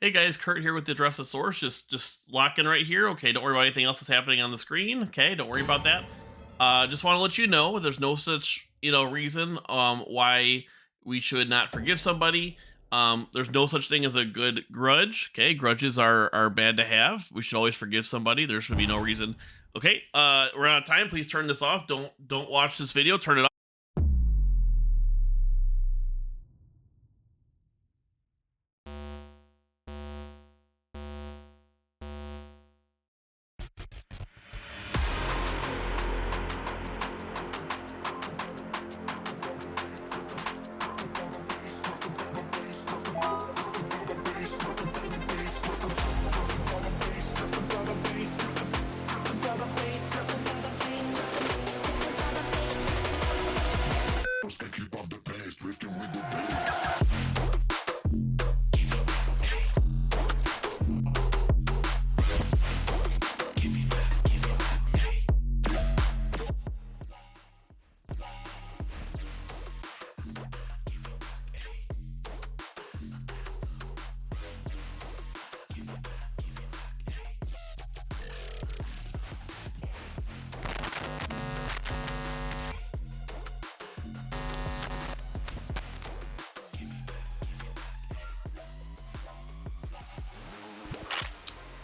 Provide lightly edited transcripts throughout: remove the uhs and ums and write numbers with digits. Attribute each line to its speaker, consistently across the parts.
Speaker 1: Hey guys, Kurt here with the Address the Source. Just lock in right here. Okay, don't worry about anything else that's happening on the screen. Okay, don't worry about that. Just want to let you know there's no such reason why we should not forgive somebody. There's no such thing as a good grudge. Okay, grudges are bad to have. We should always forgive somebody. There should be no reason. Okay, we're out of time. Please turn this off. Don't watch this video. Turn it off.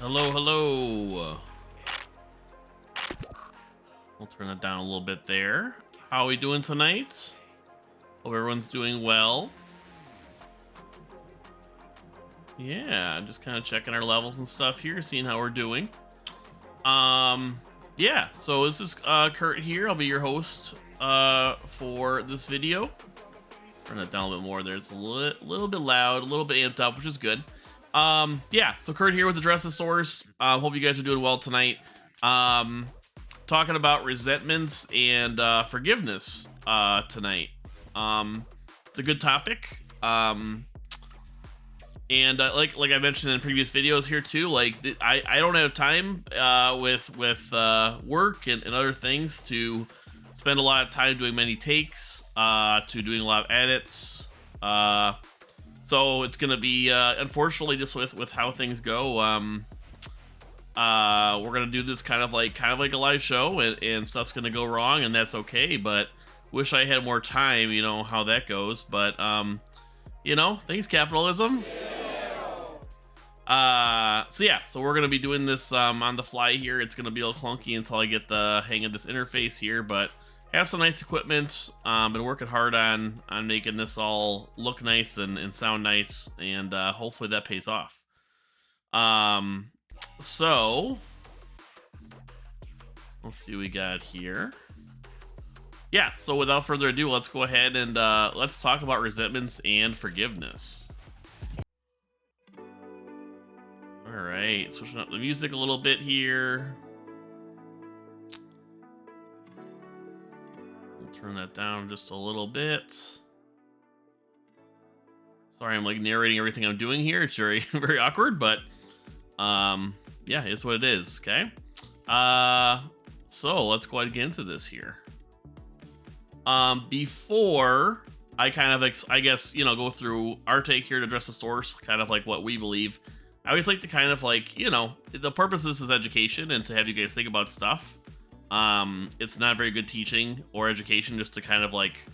Speaker 1: Hello, hello. We'll turn it down a little bit there. How are we doing tonight? Hope everyone's doing well. Yeah, just kind of checking our levels and stuff here, seeing how we're doing. Yeah, so this is Kurt here. I'll be your host for this video. Turn that down a little bit more there. It's a little bit loud, a little bit amped up, which is good. Yeah, so Kurt here with Address the Source. Hope you guys are doing well tonight. Talking about resentments and forgiveness tonight. It's a good topic. And like I mentioned in previous videos here too, like I don't have time with work and other things to spend a lot of time doing many takes, to doing a lot of edits. So it's gonna be unfortunately just with how things go. We're gonna do this kind of like a live show, and stuff's gonna go wrong, and that's okay. But wish I had more time. You know how that goes. But thanks capitalism. So we're gonna be doing this on the fly here. It's gonna be a little clunky until I get the hang of this interface here, but have some nice equipment. Been working hard on making this all look nice and sound nice, and hopefully that pays off. So let's see what we got here. Yeah, so without further ado, let's go ahead and let's talk about resentments and forgiveness. All right, switching up the music a little bit here. We'll turn that down just a little bit. Sorry, I'm like narrating everything I'm doing here. It's very, very awkward, but yeah, it's what it is. Okay. So let's go ahead and get into this here. Before I kind of, I guess, go through our take here to address the source, kind of like what we believe. I always like to kind of like, the purpose of this is education and to have you guys think about stuff. It's not very good teaching or education just to kind of like,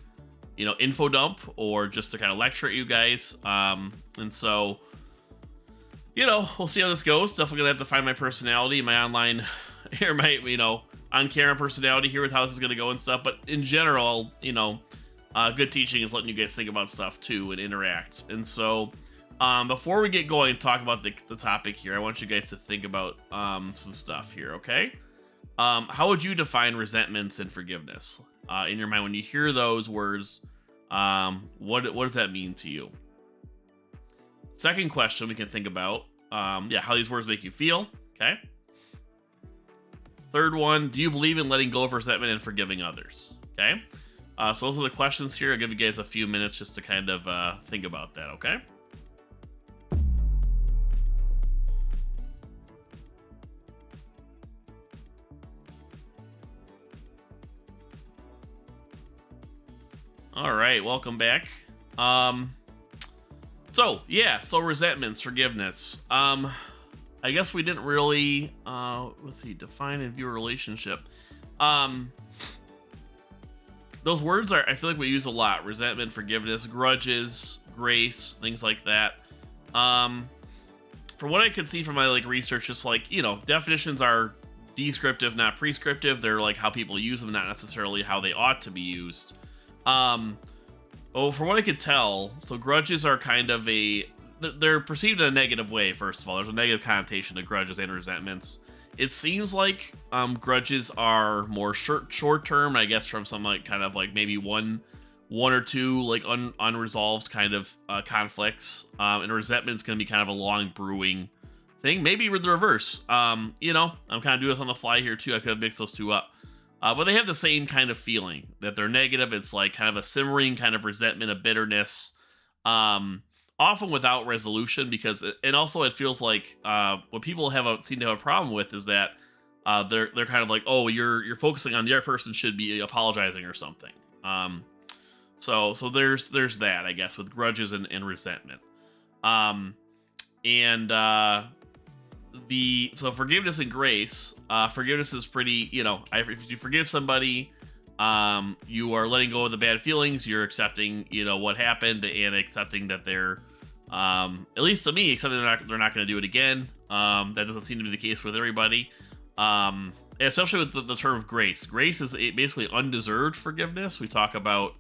Speaker 1: info dump or just to kind of lecture at you guys. And so, we'll see how this goes. Definitely gonna have to find my personality, my online, or my, on camera personality here with how this is gonna go and stuff. But in general, good teaching is letting you guys think about stuff too and interact. And so, before we get going and talk about the topic here, I want you guys to think about some stuff here, okay? How would you define resentments and forgiveness in your mind when you hear those words? What does that mean to you? Second question we can think about, how these words make you feel, okay? Third one, do you believe in letting go of resentment and forgiving others, okay? So those are the questions here. I'll give you guys a few minutes just to kind of think about that, okay? All right, welcome back. So yeah, so resentments, forgiveness. I guess we didn't really let's see, define and view a relationship. Um those words are, I feel like we use a lot: resentment, forgiveness, grudges, grace, things like that. Um from what I could see from my like research, just like, definitions are descriptive, not prescriptive. They're like how people use them, not necessarily how they ought to be used. Um Oh, from what I could tell, so grudges are kind of they're perceived in a negative way, first of all. There's a negative connotation to grudges and resentments. It seems like grudges are more short term, I guess, from some like kind of like maybe one or two like unresolved kind of conflicts. And resentment's going to be kind of a long brewing thing. Maybe with the reverse. I'm kind of doing this on the fly here too. I could have mixed those two up. But they have the same kind of feeling that they're negative. It's like kind of a simmering kind of resentment, a bitterness, often without resolution. And also it feels like what people seem to have a problem with is that they're kind of like, oh, you're focusing on the other person should be apologizing or something. So there's that, I guess, with grudges and resentment. And so forgiveness and grace. Forgiveness is pretty, if you forgive somebody, you are letting go of the bad feelings. You're accepting, what happened, and accepting that they're, at least to me, accepting they're not going to do it again. That doesn't seem to be the case with everybody. Especially with the term of grace. Grace is basically undeserved forgiveness. We talk about,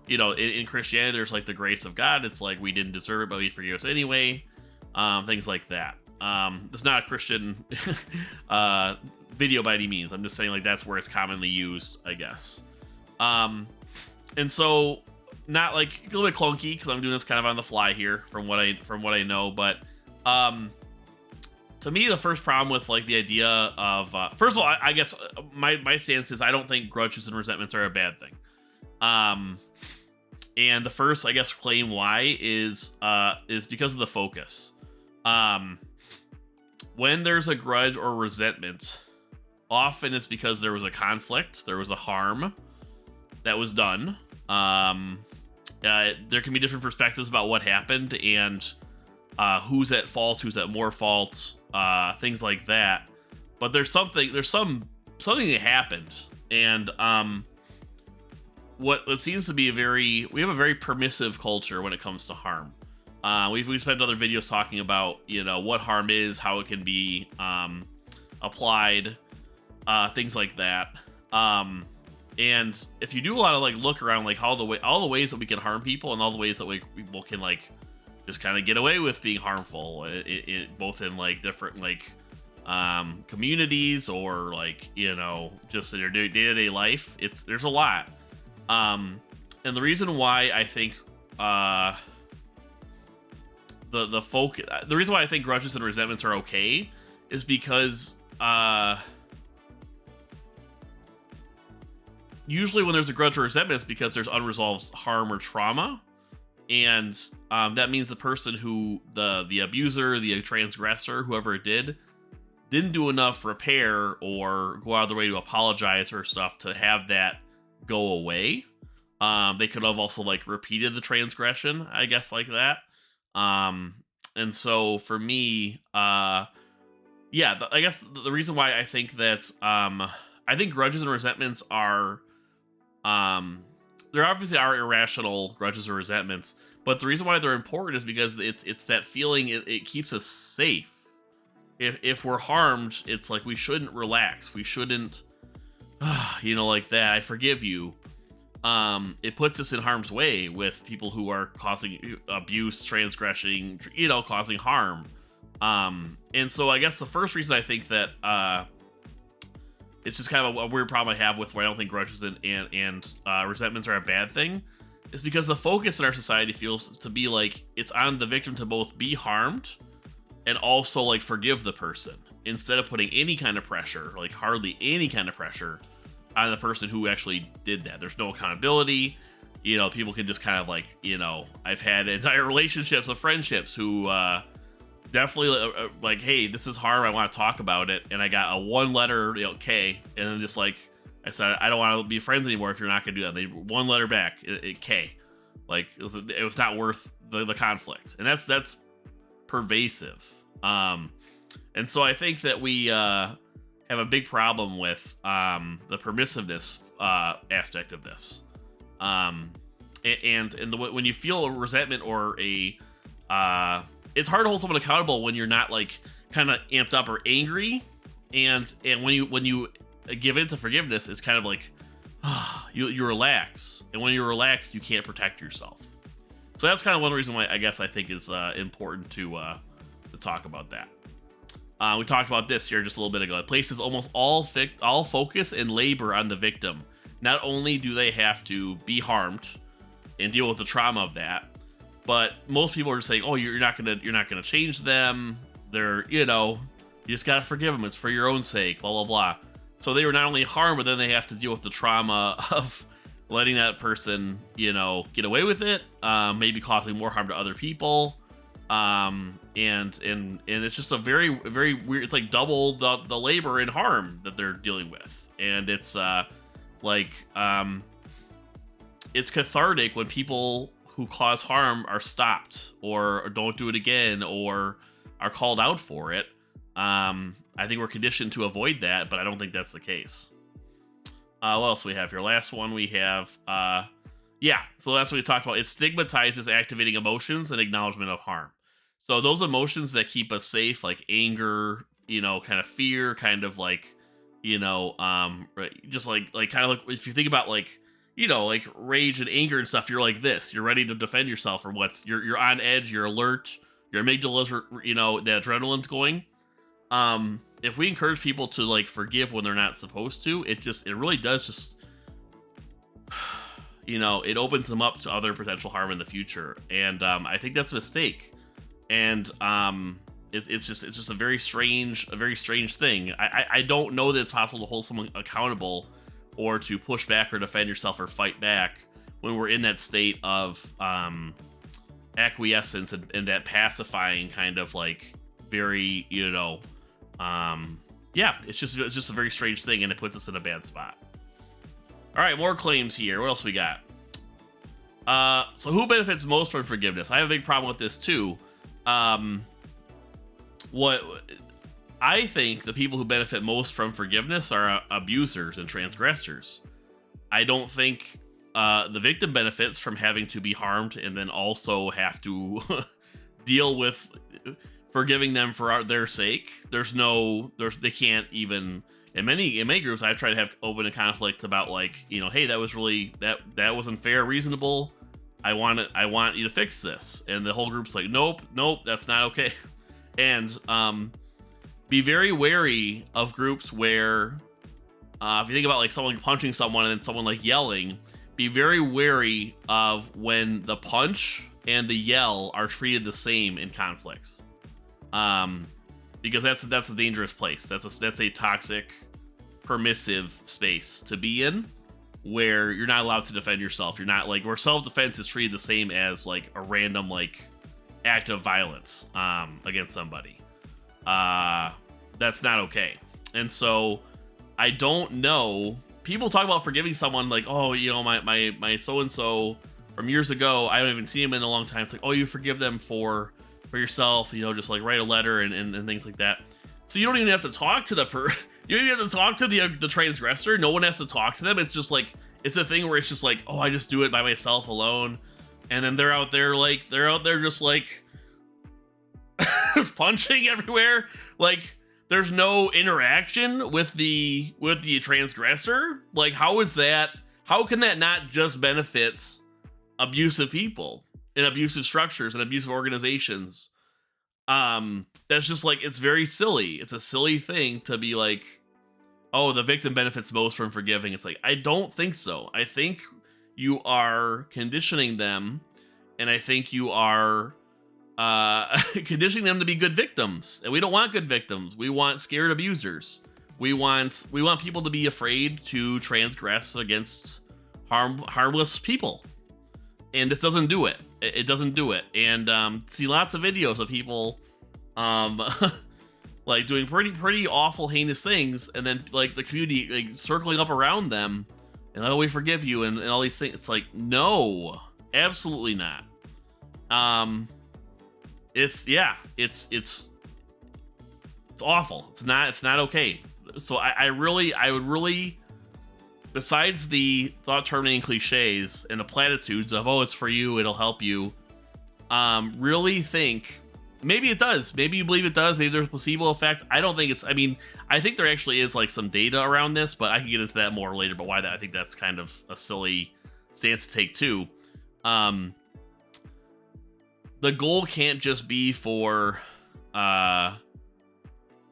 Speaker 1: in Christianity, there's like the grace of God. It's like we didn't deserve it, but He forgave us anyway. Things like that. It's not a Christian video by any means. I'm just saying, like, that's where it's commonly used, I guess. And so, not like a little bit clunky because I'm doing this kind of on the fly here from what I know. But to me, the first problem with like the idea of first of all, I guess my stance is I don't think grudges and resentments are a bad thing. And the first, I guess, claim why is because of the focus. When there's a grudge or resentment, often it's because there was a conflict, there was a harm that was done. There can be different perspectives about what happened and who's at fault, who's at more fault, things like that. But there's something that happened, and what seems to be we have a very permissive culture when it comes to harm. We've spent other videos talking about, what harm is, how it can be applied, things like that. And if you do a lot of like look around, like all the ways that we can harm people and all the ways that people can like just kind of get away with being harmful, both in like different like communities or like just in your day-to-day life, there's a lot. And the reason why I think the reason why I think grudges and resentments are okay is because usually when there's a grudge or resentment, it's because there's unresolved harm or trauma, and that means the person who the abuser, the transgressor, whoever it didn't do enough repair or go out of their way to apologize or stuff to have that go away. They could have also like repeated the transgression, I guess, like that. And so for me, I guess the reason why I think that, I think grudges and resentments are, there obviously are irrational grudges or resentments, but the reason why they're important is because it's that feeling, it keeps us safe. If we're harmed, it's like we shouldn't relax. We shouldn't, like that. I forgive you. It puts us in harm's way with people who are causing abuse, transgressing, causing harm. And so I guess the first reason I think that it's just kind of a weird problem I have with where I don't think grudges and resentments are a bad thing is because the focus in our society feels to be like it's on the victim to both be harmed and also like forgive the person instead of putting any kind of pressure, like hardly any kind of pressure on the person who actually did that. There's no accountability. People can just kind of like, I've had entire relationships of friendships who definitely like, hey, this is hard. I want to talk about it. And I got a one letter, K. And then just like I said, I don't want to be friends anymore if you're not going to do that. They one letter back, K. Like it was not worth the conflict, and that's pervasive. And so I think that we have a big problem with the permissiveness aspect of this. When you feel a resentment or a it's hard to hold someone accountable when you're not like kind of amped up or angry, and when you give in to forgiveness, it's kind of like you relax, and when you're relaxed, you can't protect yourself. So that's kind of one reason why I guess I think is important to talk about that. We talked about this here just a little bit ago. It places almost all focus and labor on the victim. Not only do they have to be harmed and deal with the trauma of that, but most people are just saying, "Oh, you're not gonna change them. They're, you just gotta forgive them. It's for your own sake." Blah blah blah. So they were not only harmed, but then they have to deal with the trauma of letting that person, get away with it, maybe causing more harm to other people, and it's just a very very weird. It's like double the labor and harm that they're dealing with, and it's it's cathartic when people who cause harm are stopped or don't do it again or are called out for it. I think we're conditioned to avoid that, but I don't think that's the case. What else do we have here? Last one we have, so that's what we talked about. It stigmatizes activating emotions and acknowledgement of harm. So those emotions that keep us safe, like anger, kind of fear, kind of like, just like kind of like if you think about like, like rage and anger and stuff, you're like this. You're ready to defend yourself from you're on edge, you're alert, your amygdala's, the adrenaline's going. If we encourage people to like forgive when they're not supposed to, it really does just, it opens them up to other potential harm in the future. And I think that's a mistake. And it's just a very strange thing. I don't know that it's possible to hold someone accountable or to push back or defend yourself or fight back when we're in that state of acquiescence and that pacifying kind of like very, it's just a very strange thing, and it puts us in a bad spot. All right, more claims here. What else we got? So who benefits most from forgiveness? I have a big problem with this too. What I think the people who benefit most from forgiveness are abusers and transgressors. I don't think the victim benefits from having to be harmed and then also have to deal with forgiving them for their sake. They can't even. In many groups, I try to have open conflict about like, hey, that was really that wasn't fair, reasonable. I want you to fix this, and the whole group's like, nope, that's not okay. And be very wary of groups where, if you think about like someone punching someone and then someone like yelling, be very wary of when the punch and the yell are treated the same in conflicts. Because that's a dangerous place. That's a toxic, permissive space to be in, where you're not allowed to defend yourself. You're not like, where self-defense is treated the same as like a random like act of violence against somebody. That's not okay. And so I don't know. People talk about forgiving someone like, oh, my so-and-so from years ago, I don't even see him in a long time. It's like, oh, you forgive them for yourself, just like write a letter and things like that. So you don't even have to talk to you don't even have to talk to the transgressor. No one has to talk to them. It's just like, it's a thing where it's just like, oh, I just do it by myself alone. And then they're out there just like just punching everywhere. Like there's no interaction with the transgressor. Like how can that not just benefits abusive people in abusive structures and abusive organizations? That's just like, it's very silly. It's a silly thing to be like, oh, the victim benefits most from forgiving. It's like, I don't think so. I think you are conditioning them, and I think you are conditioning them to be good victims. And we don't want good victims. We want scared abusers. We want people to be afraid to transgress against harmless people. And this doesn't do it. It doesn't do it. And see lots of videos of people like doing pretty awful, heinous things, and then like the community like circling up around them and, oh, we forgive you, and all these things. It's like, no. Absolutely not. Um, it's awful. It's not okay. So I would really, besides the thought terminating cliches and the platitudes of, oh, it's for you, it'll help you, really think maybe it does. Maybe you believe it does. Maybe there's a placebo effect. I don't think it's, I mean, I think there actually is like some data around this, but I can get into that more later. But why that, I think that's kind of a silly stance to take too. The goal can't just be for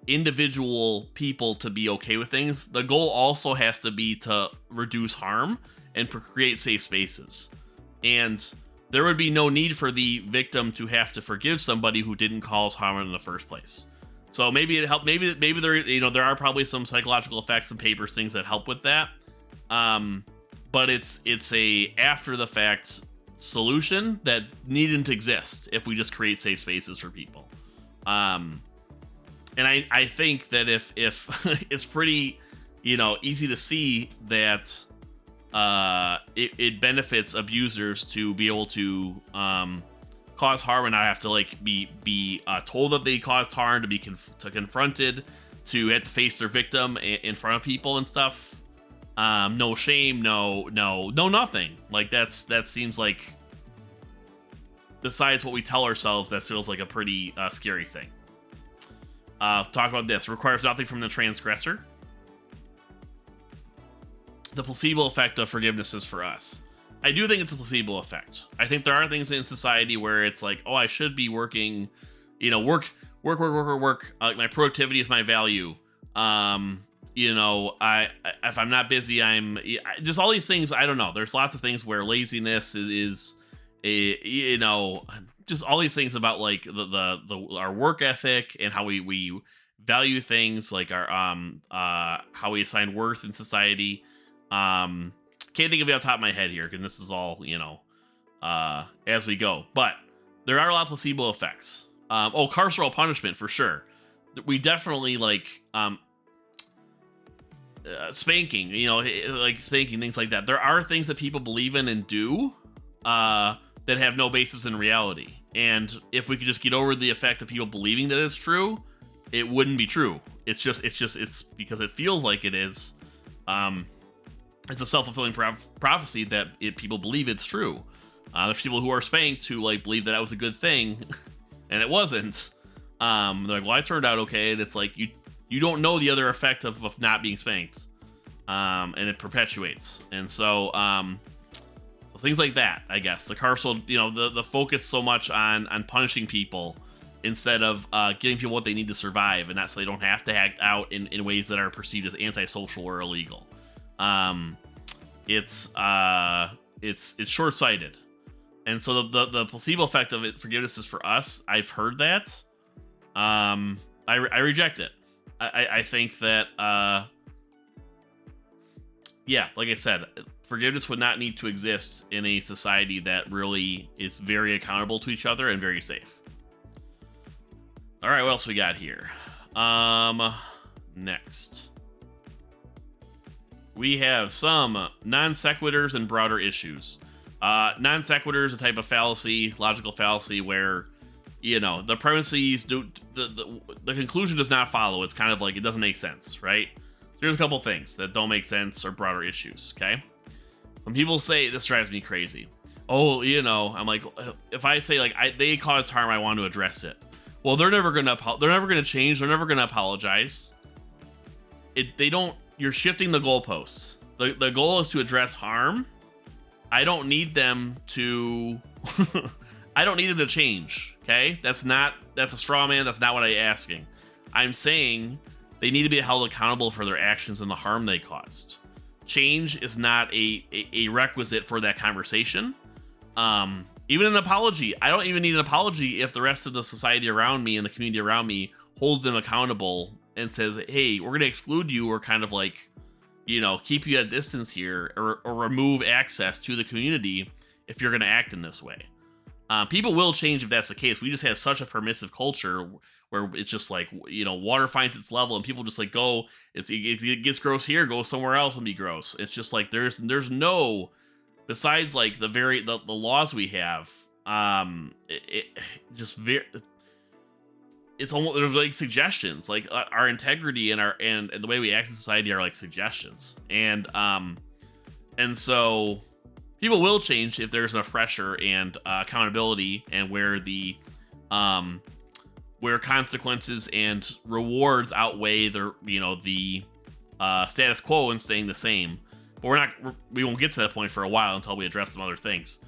Speaker 1: individual people to be okay with things. The goal also has to be to reduce harm and create safe spaces. And there would be no need for the victim to have to forgive somebody who didn't cause harm in the first place. So maybe it helped. Maybe there, you know, there are probably some psychological effects and papers, things that help with that. But it's a after the fact solution that needn't exist if we just create safe spaces for people. And I think that if it's pretty, you know, easy to see that it benefits abusers to be able to cause harm and not have to like be told that they caused harm, to be confronted, to have to face their victim in front of people and stuff. No shame, no nothing. Like that seems like, besides what we tell ourselves, that feels like a pretty scary thing. Talk about this. Requires nothing from the transgressor. The placebo effect of forgiveness is for us. I do think it's a placebo effect. I think there are things in society where it's like, oh, I should be working, you know, work. My productivity is my value. You know, if I'm not busy, I'm just all these things. I don't know. There's lots of things where laziness is you know, just all these things about like our work ethic and how we value things, like our how we assign worth in society. Can't think of it on top of my head here because this is all, you know, as we go. But there are a lot of placebo effects. Carceral punishment for sure. We definitely like spanking, you know, like spanking, things like that. There are things that people believe in and do that have no basis in reality. And if we could just get over the effect of people believing that it's true, it wouldn't be true. It's because it feels like it is. It's a self-fulfilling prophecy that people believe it's true. There's people who are spanked who like believe that was a good thing, and it wasn't. They're like, well, I turned out okay, and it's like you don't know the other effect of not being spanked, and it perpetuates. And so things like that, I guess. The carceral, you know, the focus so much on punishing people instead of giving people what they need to survive, and that's so they don't have to act out in ways that are perceived as antisocial or illegal. It's short-sighted. And so the placebo effect of it, forgiveness is for us. I've heard that. I reject it. I think that yeah, like I said, forgiveness would not need to exist in a society that really is very accountable to each other and very safe. All right, what else we got here? Next, we have some non sequiturs and broader issues. Non sequitur is a type of fallacy, logical fallacy, where, you know, the premises do the conclusion does not follow. It's kind of like it doesn't make sense, right? So here's a couple things that don't make sense or broader issues. Okay, when people say, this drives me crazy. Oh, you know, I'm like, if I say like they caused harm, I want to address it. Well, they're never gonna change. They're never gonna apologize. They don't. You're shifting the goalposts. The goal is to address harm. I don't need them to. I don't need them to change. Okay, that's a straw man. That's not what I'm asking. I'm saying they need to be held accountable for their actions and the harm they caused. Change is not a requisite for that conversation. Even an apology. I don't even need an apology if the rest of the society around me and the community around me holds them accountable and says, hey, we're going to exclude you, or kind of like, you know, keep you at a distance here, or remove access to the community if you're going to act in this way. People will change if that's the case. We just have such a permissive culture where it's just like, you know, water finds its level and people just like go, it gets gross here, go somewhere else and be gross. It's just like there's no besides like the laws we have, it just very, it's almost, there's like suggestions, like our integrity and our and the way we act in society are like suggestions, and so people will change if there's enough pressure and accountability, and where consequences and rewards outweigh the status quo and staying the same. But we won't get to that point for a while until we address some other things.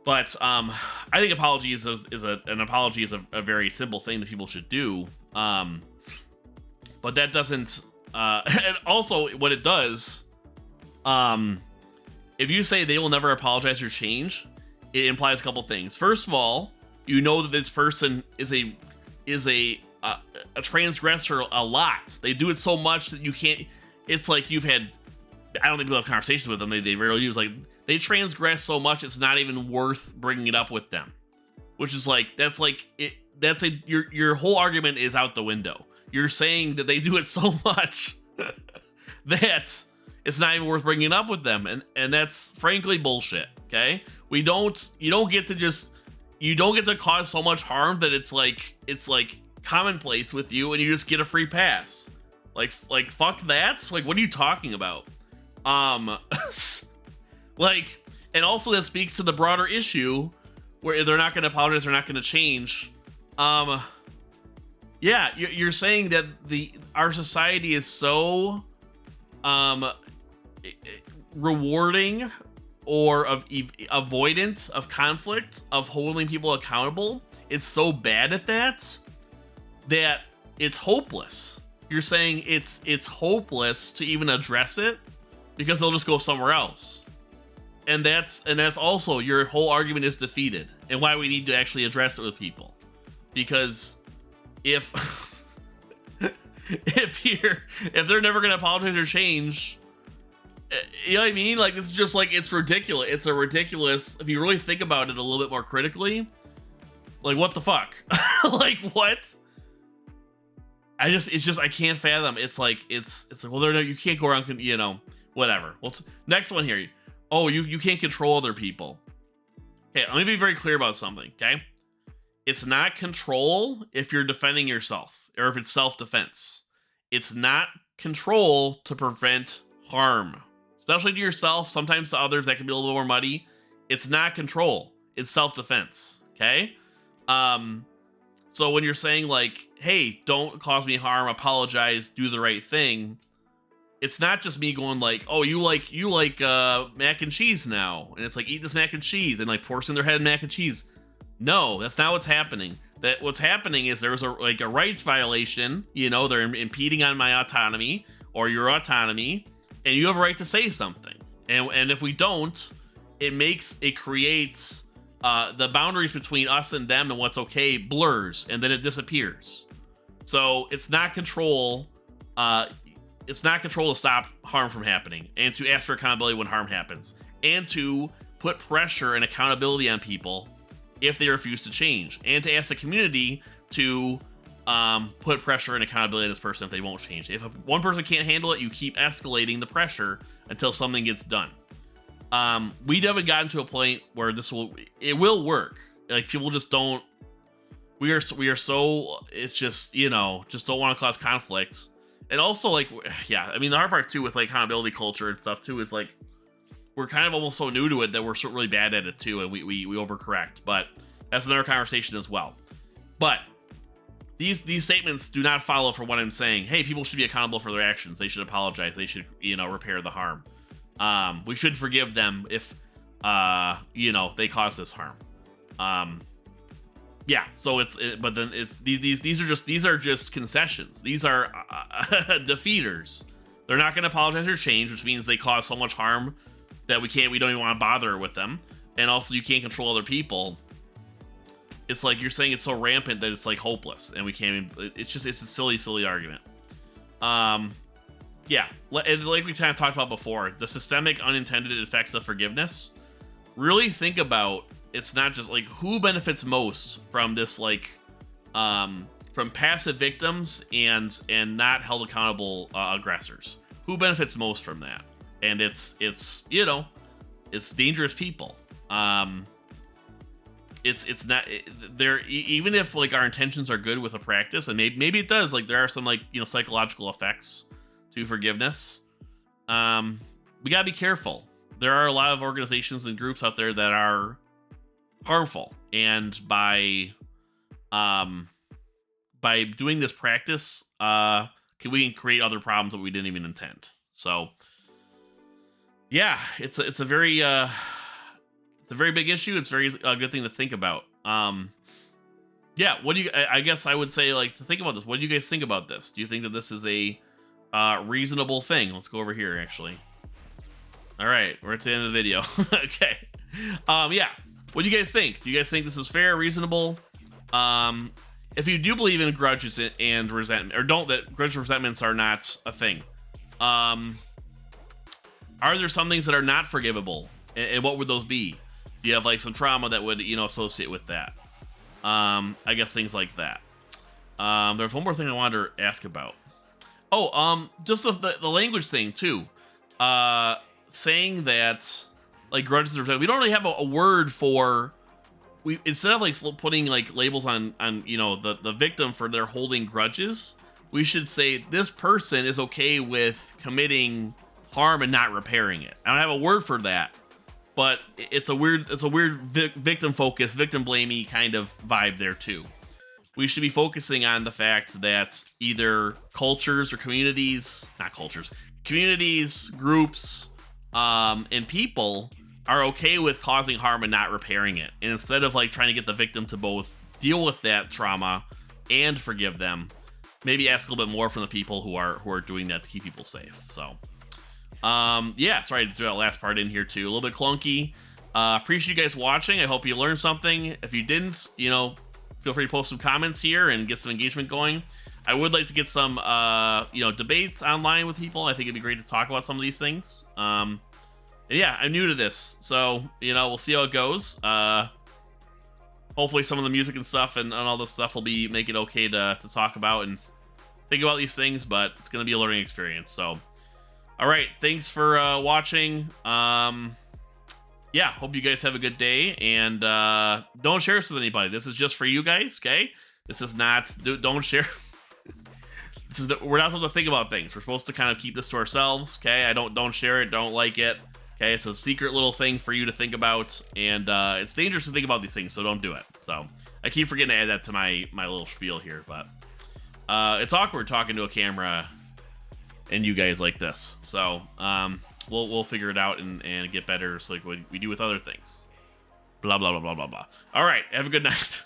Speaker 1: But I think apologies an apology is a very simple thing that people should do. But that doesn't, and also what it does, if you say they will never apologize or change, it implies a couple things. First of all, you know that this person is a transgressor a lot. They do it so much that you can't. It's like you've had. I don't think people have conversations with them. They rarely use, like, they transgress so much it's not even worth bringing it up with them. Which is like, that's like it. That's your whole argument is out the window. You're saying that they do it so much that it's not even worth bringing it up with them, and that's frankly bullshit. Okay, you don't get to cause so much harm that it's like commonplace with you, and you just get a free pass. Like fuck that. Like, what are you talking about? Like, and also that speaks to the broader issue where they're not going to apologize, they're not going to change. Yeah, you're saying that our society is so rewarding or avoidant of conflict, of holding people accountable. It's so bad at that it's hopeless. You're saying it's hopeless to even address it because they'll just go somewhere else. And that's also, your whole argument is defeated, and why we need to actually address it with people. Because if they're never going to apologize or change, you know what I mean? Like, it's just like, it's ridiculous. It's a ridiculous, if you really think about it a little bit more critically, like, what the fuck? Like, what? I can't fathom. It's like, well, you can't go around, whatever. Well, next one here. Oh, you can't control other people. Okay, let me be very clear about something, okay? It's not control if you're defending yourself, or if it's self-defense. It's not control to prevent harm, especially to yourself, sometimes to others. That can be a little more muddy. It's not control, it's self-defense, okay? So when you're saying, like, hey, don't cause me harm, apologize, do the right thing, it's not just me going like, oh, you like mac and cheese now, and it's like, eat this mac and cheese, and like forcing their head in mac and cheese. No, that's not what's happening. That what's happening is there's a rights violation. They're impeding on my autonomy or your autonomy, and you have a right to say something. And if we don't, it creates the boundaries between us and them and what's okay blurs, and then it disappears. So it's not control. It's not control to stop harm from happening, and to ask for accountability when harm happens, and to put pressure and accountability on people if they refuse to change, and to ask the community to put pressure and accountability on this person if they won't change. If one person can't handle it, you keep escalating the pressure until something gets done. We haven't gotten to a point where it will work. Like, people just don't. We are so, it's just, just don't want to cause conflict. And also, like, yeah, I mean, the hard part too with like accountability culture and stuff too is like, we're kind of almost so new to it that we're so really bad at it too, and we overcorrect. But that's another conversation as well. But these statements do not follow from what I'm saying. Hey, people should be accountable for their actions. They should apologize. They should, repair the harm. We should forgive them if they cause this harm. Yeah, so but then it's these are just concessions. These are defeaters. They're not going to apologize or change, which means they cause so much harm that we don't even want to bother with them. And also, you can't control other people. It's like, you're saying it's so rampant that it's like hopeless, and we can't even, it's a silly argument. Yeah, and like we kind of talked about before, the systemic unintended effects of forgiveness. Really think about, it's not just like who benefits most from this, like from passive victims and not held accountable aggressors. Who benefits most from that? And it's It's dangerous people. It's not there. Even if like our intentions are good with a practice, and maybe it does. Like there are some like psychological effects to forgiveness. We gotta be careful. There are a lot of organizations and groups out there that are harmful, and by doing this practice, we can create other problems that we didn't even intend. So, yeah, it's a very big issue. It's very good thing to think about. Yeah, what do you? I guess I would say like to think about this. What do you guys think about this? Do you think that this is a reasonable thing? Let's go over here actually. All right, we're at the end of the video. Okay. Yeah. What do you guys think? Do you guys think this is fair, reasonable? If you do believe in grudges and resentment, or don't, that grudges and resentments are not a thing, are there some things that are not forgivable? And what would those be? Do you have like some trauma that would, associate with that? I guess things like that. There's one more thing I wanted to ask about. Oh, just the language thing too. Saying that like grudges or we don't really have a word for, we instead of like putting like labels on the victim for their holding grudges, we should say this person is okay with committing harm and not repairing it. I don't have a word for that, but it's a weird victim focused, victim blamey kind of vibe there too. We should be focusing on the fact that either cultures or communities, groups, and people are okay with causing harm and not repairing it. And instead of like trying to get the victim to both deal with that trauma and forgive them, maybe ask a little bit more from the people who are doing that to keep people safe. So, yeah, sorry to throw that last part in here too. A little bit clunky. Appreciate you guys watching. I hope you learned something. If you didn't, feel free to post some comments here and get some engagement going. I would like to get some, debates online with people. I think it'd be great to talk about some of these things. And yeah, I'm new to this, so, we'll see how it goes. Hopefully some of the music and stuff and all this stuff will make it okay to talk about and think about these things, but it's going to be a learning experience. So, all right, thanks for watching. Yeah, hope you guys have a good day, and don't share this with anybody. This is just for you guys, okay? This is not, don't share. We're not supposed to think about things. We're supposed to kind of keep this to ourselves, okay? Don't share it, don't like it, okay? It's a secret little thing for you to think about, and it's dangerous to think about these things, so don't do it. So I keep forgetting to add that to my little spiel here, but it's awkward talking to a camera and you guys like this. So we'll figure it out and get better, so like what we do with other things. Blah blah blah blah blah blah. All right, have a good night.